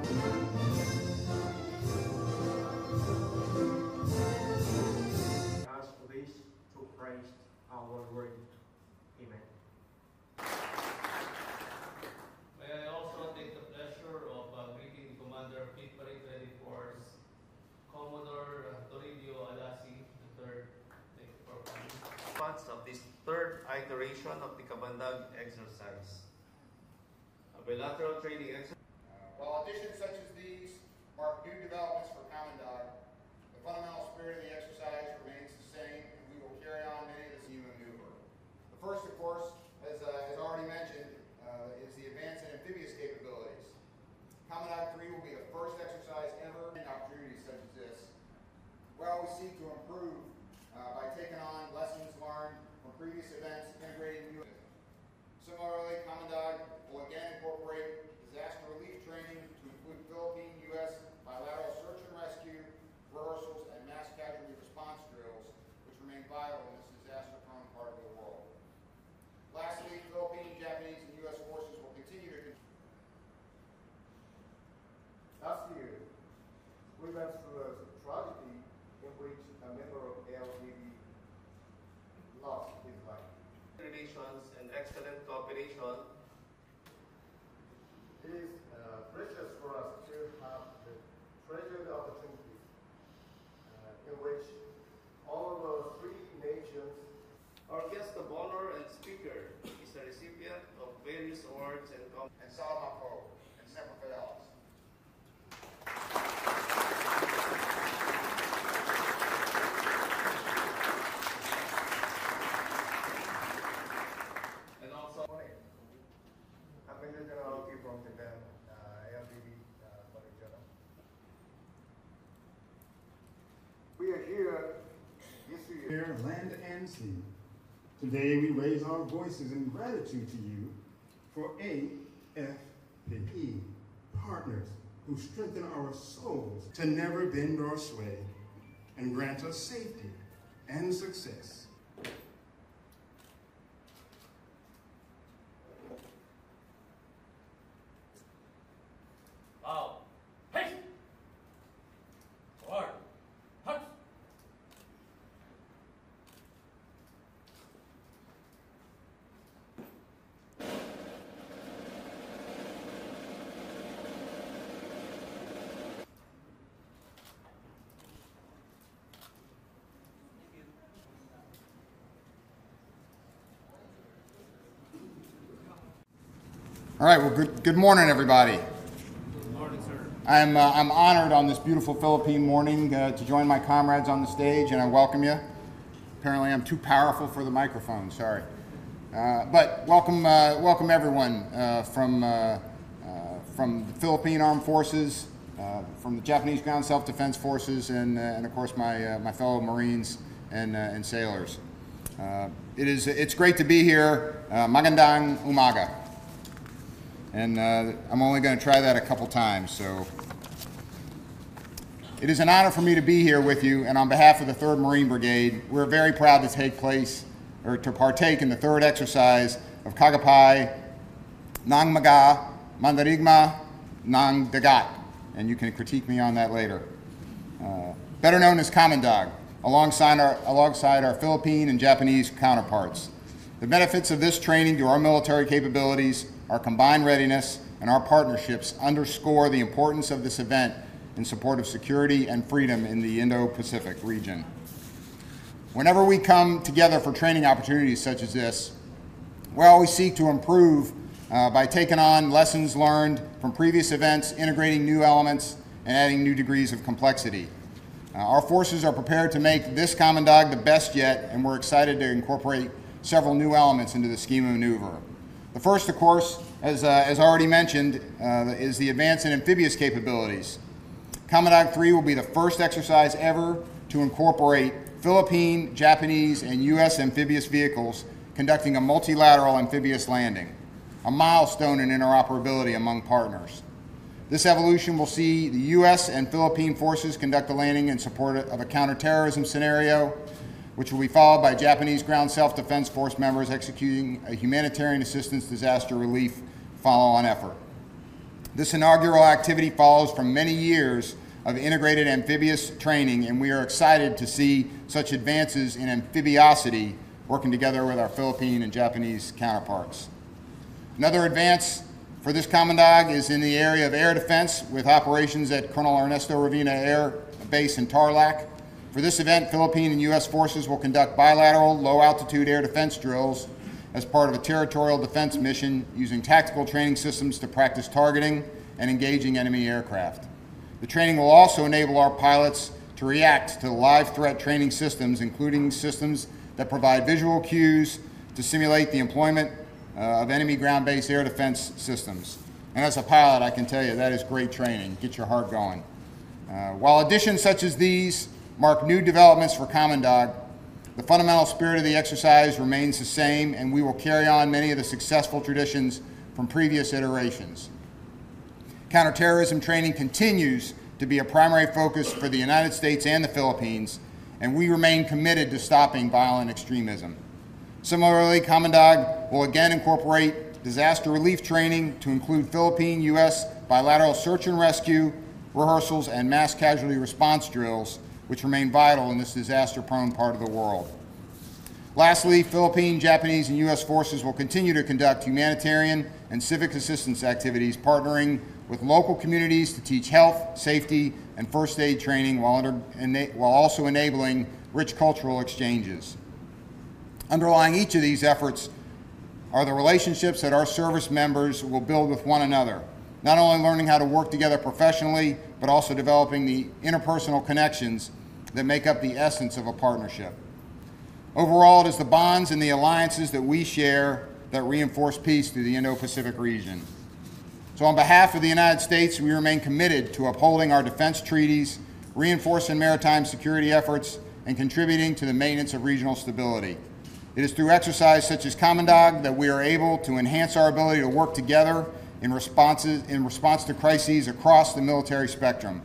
Ask this to Christ our Lord. Amen. May I also take the pleasure of greeting Commander Pitz, 24's Commodore Toribio Alasi III. Thank you for coming. Parts of this third iteration of the Kamandag exercise. A bilateral training exercise. While additions such as these mark new developments for Kamandag, the fundamental spirit of the exercise remains the same, and we will carry on many of the same maneuver. The first, of course, as already mentioned, is the advanced and amphibious capabilities. Kamandag 3 will be the first exercise ever in opportunities such as this. Well, we seek to improve by taking on lessons learned from previous events, integrating new. Similarly, Kamandag will again incorporate disaster relief training to include Philippine, U.S. bilateral search and rescue, rehearsals, and mass casualty response drills, which remain vital in this disaster-prone part of the world. Lastly, Philippine, Japanese, and U.S. forces will continue to. Last year, we went through a tragedy in which a member of LDV lost his life. Relations and excellent cooperation. It is precious for us to have the treasured opportunity in which all of our three nations. Our guest of honor and speaker is a recipient of various awards and Salamapo and Semper Fidelis. and also I'm Major General from Japan, LDV Barichara. We are here this year. Land and sea. Today we raise our voices in gratitude to you for AFPE, partners who strengthen our souls to never bend or sway and grant us safety and success. Wow. Hey! Forward. Hunt! All right, well, good morning, everybody. Good morning, sir. I'm honored on this beautiful Philippine morning to join my comrades on the stage, and I welcome you. Apparently, I'm too powerful for the microphone. Sorry, but welcome everyone from the Philippine Armed Forces, from the Japanese Ground Self-Defense Forces, and of course my fellow Marines and sailors. It's great to be here. Magandang umaga. And I'm only going to try that a couple times. So it is an honor for me to be here with you, and on behalf of the 3rd Marine Brigade, we're very proud to partake in the third exercise of Kagapay ng Maga Mandarigma ng Dagat, and you can critique me on that later. Better known as Kamandag, alongside our Philippine and Japanese counterparts. The benefits of this training to our military capabilities, our combined readiness, and our partnerships underscore the importance of this event in support of security and freedom in the Indo-Pacific region. Whenever we come together for training opportunities such as this, we always seek to improve by taking on lessons learned from previous events, integrating new elements, and adding new degrees of complexity. Our forces are prepared to make this Kamandag the best yet, and we're excited to incorporate several new elements into the scheme of maneuver. The first, of course, as already mentioned, is the advanced and amphibious capabilities. Kamandag 3 will be the first exercise ever to incorporate Philippine, Japanese, and U.S. amphibious vehicles conducting a multilateral amphibious landing, a milestone in interoperability among partners. This evolution will see the U.S. and Philippine forces conduct a landing in support of a counterterrorism scenario, which will be followed by Japanese Ground Self-Defense Force members executing a humanitarian assistance disaster relief follow-on effort. This inaugural activity follows from many years of integrated amphibious training, and we are excited to see such advances in amphibiosity working together with our Philippine and Japanese counterparts. Another advance for this Kamandag is in the area of air defense with operations at Colonel Ernesto Ravina Air Base in Tarlac. For this event, Philippine and U.S. forces will conduct bilateral low-altitude air defense drills as part of a territorial defense mission using tactical training systems to practice targeting and engaging enemy aircraft. The training will also enable our pilots to react to live threat training systems, including systems that provide visual cues to simulate the employment of enemy ground-based air defense systems. And as a pilot, I can tell you that is great training. Get your heart going. While additions such as these mark new developments for Kamandag, the fundamental spirit of the exercise remains the same, and we will carry on many of the successful traditions from previous iterations. Counterterrorism training continues to be a primary focus for the United States and the Philippines, and we remain committed to stopping violent extremism. Similarly, Kamandag will again incorporate disaster relief training to include Philippine-U.S. bilateral search and rescue rehearsals and mass casualty response drills, which remain vital in this disaster-prone part of the world. Lastly, Philippine, Japanese, and U.S. forces will continue to conduct humanitarian and civic assistance activities, partnering with local communities to teach health, safety, and first aid training while also enabling rich cultural exchanges. Underlying each of these efforts are the relationships that our service members will build with one another, not only learning how to work together professionally, but also developing the interpersonal connections that make up the essence of a partnership. Overall, it is the bonds and the alliances that we share that reinforce peace through the Indo-Pacific region. So on behalf of the United States, we remain committed to upholding our defense treaties, reinforcing maritime security efforts, and contributing to the maintenance of regional stability. It is through exercise such as Kamandag that we are able to enhance our ability to work together in response to crises across the military spectrum.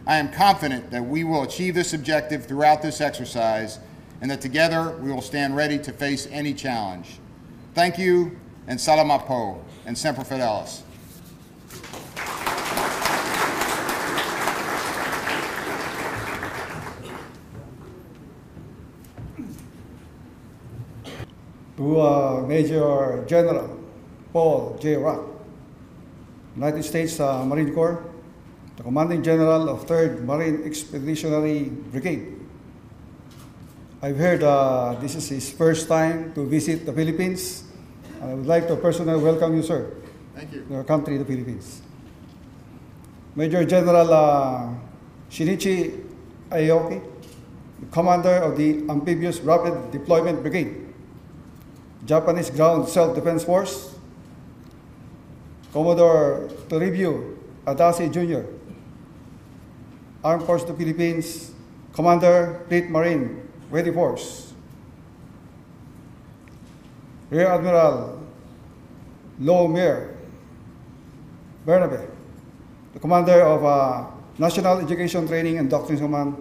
I am confident that we will achieve this objective throughout this exercise and that together we will stand ready to face any challenge. Thank you, and salamat po, and semper fidelis. To Major General Paul J. Rock, United States Marine Corps, the Commanding General of 3rd Marine Expeditionary Brigade. I've heard this is his first time to visit the Philippines. I would like to personally welcome you, sir. Thank you. To our country, the Philippines. Major General Shinichi Aoki, the Commander of the Amphibious Rapid Deployment Brigade, Japanese Ground Self-Defense Force, Commodore Toribio Adasi Jr., Armed Forces of the Philippines, Commander, Fleet Marine, Ready Force, Rear Admiral Lomir Bernabe, the Commander of National Education Training and Doctrine Command,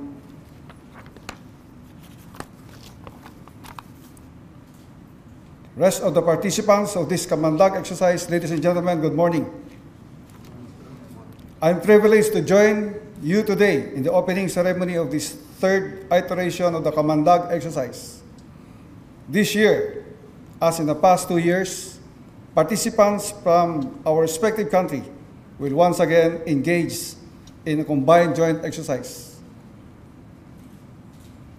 rest of the participants of this Kamandag exercise, ladies and gentlemen, good morning. I'm privileged to join you today in the opening ceremony of this 3rd iteration of the Kamandag exercise. This year, as in the past 2 years, participants from our respective country will once again engage in a combined joint exercise,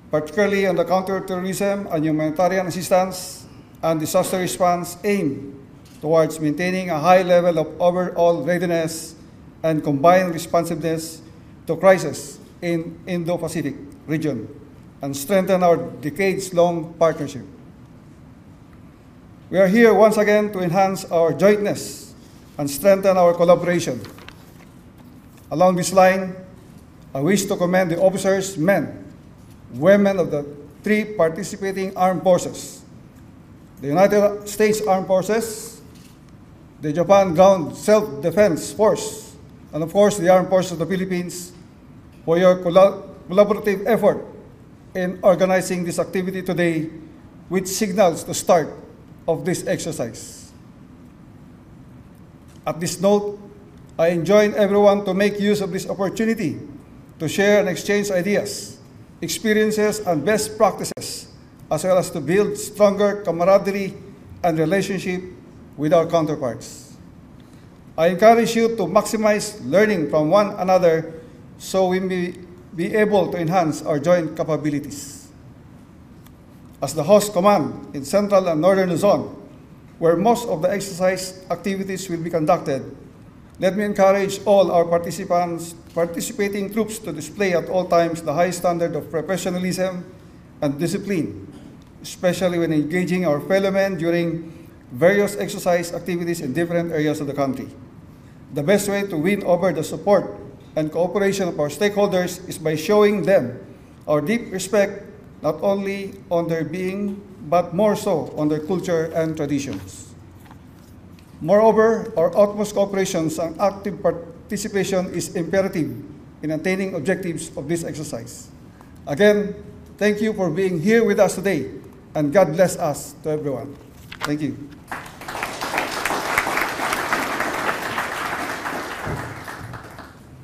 particularly on the counterterrorism and humanitarian assistance and disaster response aimed towards maintaining a high level of overall readiness and combined responsiveness to crisis in Indo-Pacific region and strengthen our decades-long partnership. We are here once again to enhance our jointness and strengthen our collaboration. Along this line, I wish to commend the officers, men, women of the 3 participating armed forces: the United States Armed Forces, the Japan Ground Self-Defense Force, and of course the Armed Forces of the Philippines, for your collaborative effort in organizing this activity today, which signals the start of this exercise. At this note, I enjoin everyone to make use of this opportunity to share and exchange ideas, experiences, and best practices, as well as to build stronger camaraderie and relationship with our counterparts. I encourage you to maximize learning from one another so we may be able to enhance our joint capabilities. As the host command in Central and Northern Luzon, where most of the exercise activities will be conducted, let me encourage all our participating troops to display at all times the high standard of professionalism and discipline, especially when engaging our fellow men during various exercise activities in different areas of the country. The best way to win over the support and cooperation of our stakeholders is by showing them our deep respect, not only on their being, but more so on their culture and traditions. Moreover, our utmost cooperation and active participation is imperative in attaining objectives of this exercise. Again, thank you for being here with us today, and God bless us to everyone. Thank you.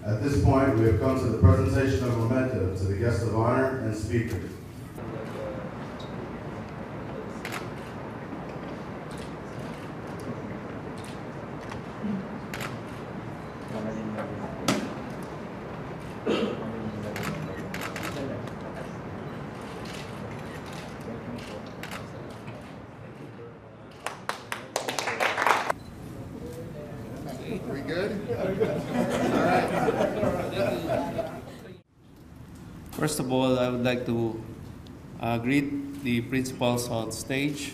At this point, we have come to the presentation of memento to the guest of honor and speaker. We good? First of all, I would like to greet the principals on stage.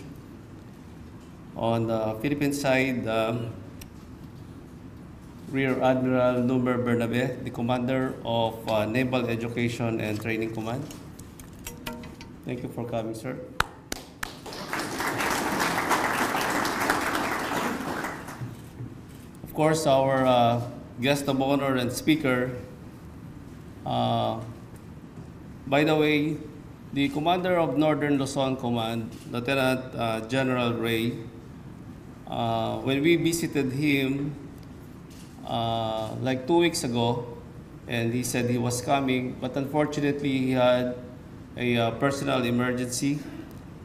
On the Philippine side, Rear Admiral Numer Bernabe, the commander of Naval Education and Training Command. Thank you for coming, sir. Of course, our guest of honor and speaker. By the way, the commander of Northern Luzon Command, Lieutenant General Ray, when we visited him like 2 weeks ago, and he said he was coming, but unfortunately he had a personal emergency,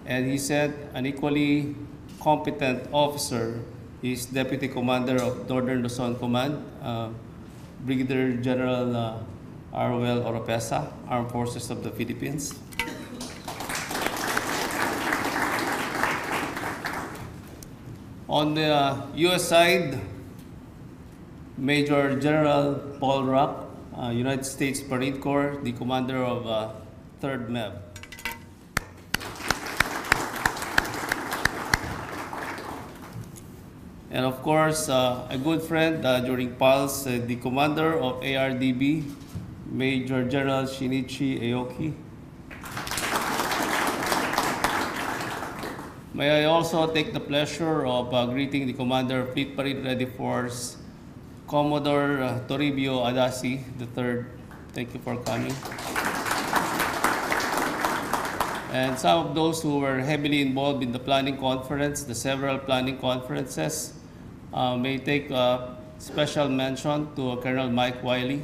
and he said an equally competent officer is Deputy Commander of Northern Luzon Command, Brigadier General Arwel Oropesa, Armed Forces of the Philippines. On the U.S. side, Major General Paul Rock, United States Marine Corps, the commander of 3rd MEV. And of course, a good friend during PALS, the commander of ARDB, Major General Shinichi Aoki. May I also take the pleasure of greeting the commander of Fleet Parade Ready Force, Commodore Toribio Adasi III. Thank you for coming. And some of those who were heavily involved in the planning conference, the several planning conferences, may take a special mention to Colonel Mike Wiley.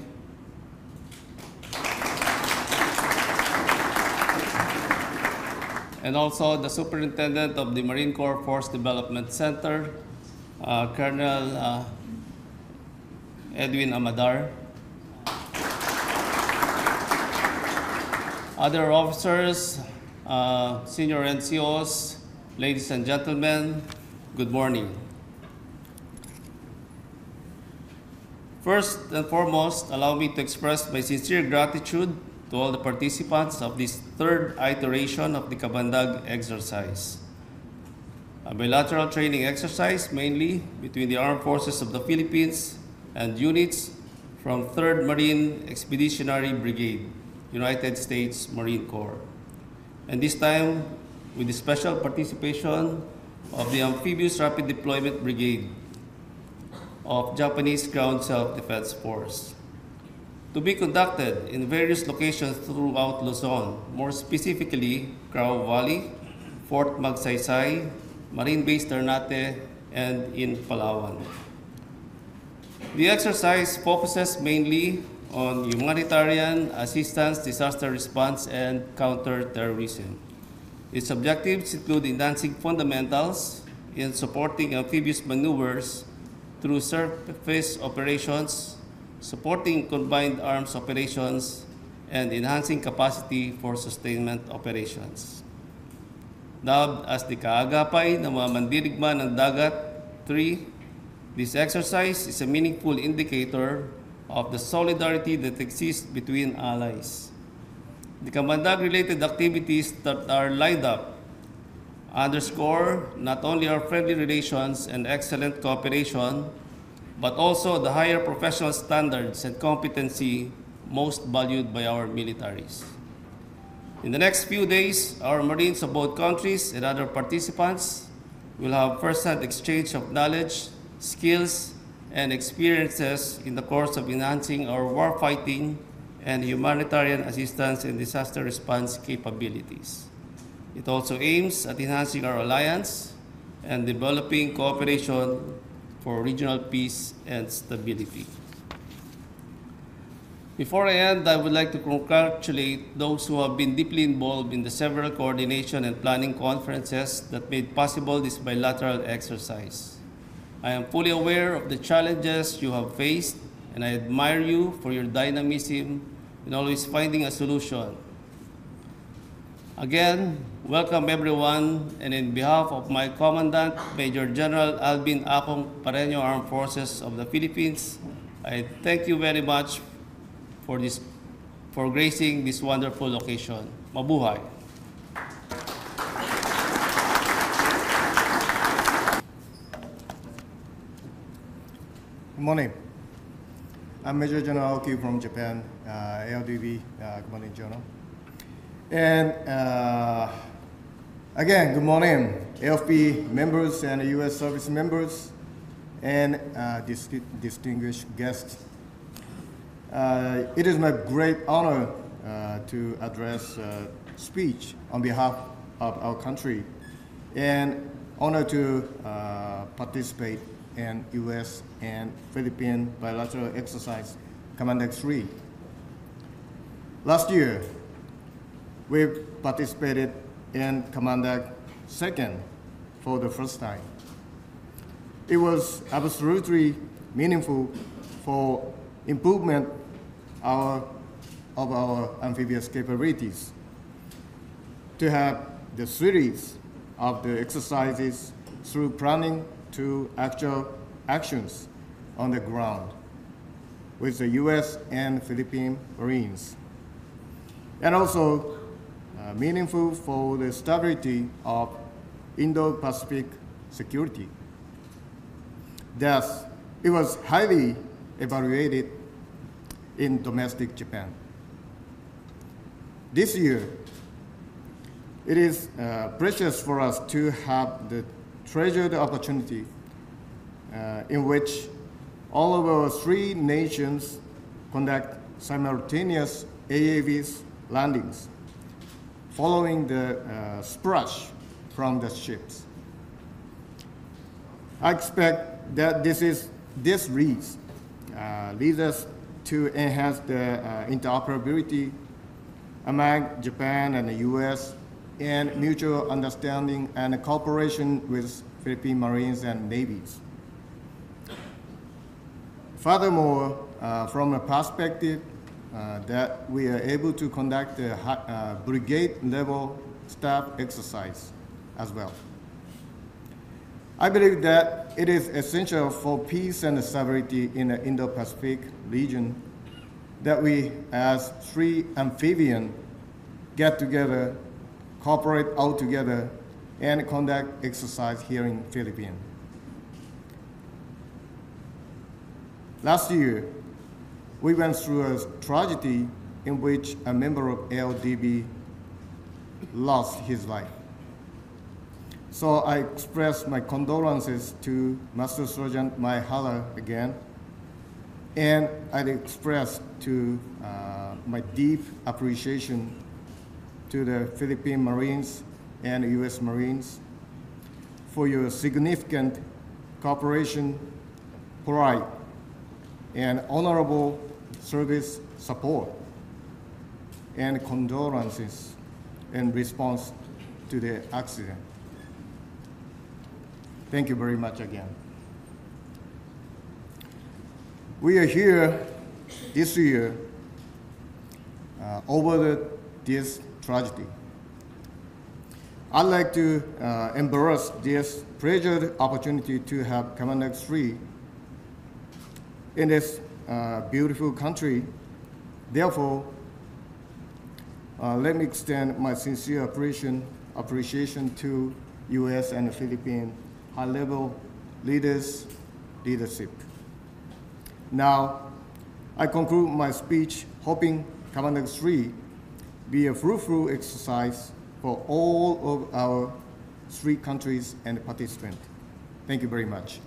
And also the Superintendent of the Marine Corps Force Development Center, Colonel Edwin Amadar. Other officers, senior NCOs, ladies and gentlemen, good morning. First and foremost, allow me to express my sincere gratitude to all the participants of this 3rd iteration of the Kamandag exercise. A bilateral training exercise mainly between the Armed Forces of the Philippines and units from 3rd Marine Expeditionary Brigade, United States Marine Corps. And this time, with the special participation of the Amphibious Rapid Deployment Brigade of Japanese Ground Self-Defense Force, to be conducted in various locations throughout Luzon, more specifically Crao Valley, Fort Magsaysay, Marine Base Ternate, and in Palawan. The exercise focuses mainly on humanitarian assistance, disaster response, and counterterrorism. Its objectives include enhancing fundamentals in supporting amphibious maneuvers through surface operations, supporting combined arms operations, and enhancing capacity for sustainment operations. Dubbed as the kaagapay ng mga mandirigma ng dagat 3, this exercise is a meaningful indicator of the solidarity that exists between allies. The Kamandag-related activities that are lined up underscore not only our friendly relations and excellent cooperation, but also the higher professional standards and competency most valued by our militaries. In the next few days, our Marines of both countries and other participants will have first-hand exchange of knowledge, skills, and experiences in the course of enhancing our warfighting and humanitarian assistance and disaster response capabilities. It also aims at enhancing our alliance and developing cooperation for regional peace and stability. Before I end, I would like to congratulate those who have been deeply involved in the several coordination and planning conferences that made possible this bilateral exercise. I am fully aware of the challenges you have faced, and I admire you for your dynamism in always finding a solution. Again, welcome everyone, and in behalf of my Commandant, Major General Alvin Akong Pareño, Armed Forces of the Philippines, I thank you very much for gracing this wonderful occasion. Mabuhay! Good morning. I'm Major General Aoki from Japan, ALDV Commanding General. And again, good morning, AFP members and U.S. service members and distinguished guests. It is my great honor to address a speech on behalf of our country and honor to participate in U.S. and Philippine bilateral exercise Kamandag 3. Last year, we participated in Kamandag 2nd for the first time. It was absolutely meaningful for improvement of our amphibious capabilities to have the series of the exercises through planning to actual actions on the ground with the U.S. and Philippine Marines. And also meaningful for the stability of Indo-Pacific security. Thus, it was highly evaluated in domestic Japan. This year, it is precious for us to have the treasured opportunity in which all of our three nations conduct simultaneous AAVs landings following the splash from the ships. I expect that this leads us to enhance the interoperability among Japan and the U.S. and mutual understanding and cooperation with Philippine Marines and Navies. Furthermore, from a perspective that we are able to conduct a brigade-level staff exercise as well. I believe that it is essential for peace and stability in the Indo-Pacific region that we, as three amphibians, get together, cooperate all together, and conduct exercise here in Philippines. Last year, we went through a tragedy in which a member of LDB lost his life. So I express my condolences to Master Sergeant Mahala again, and I express to my deep appreciation to the Philippine Marines and U.S. Marines for your significant cooperation, pride, and honorable service support and condolences in response to the accident. Thank you very much again. We are here this year over this tragedy. I'd like to embrace this treasured opportunity to have Kamandag 3 in this beautiful country. Therefore, let me extend my sincere appreciation to U.S. and Philippine high-level leadership. Now, I conclude my speech hoping Kamandag 3 be a fruitful exercise for all of our 3 countries and participants. Thank you very much.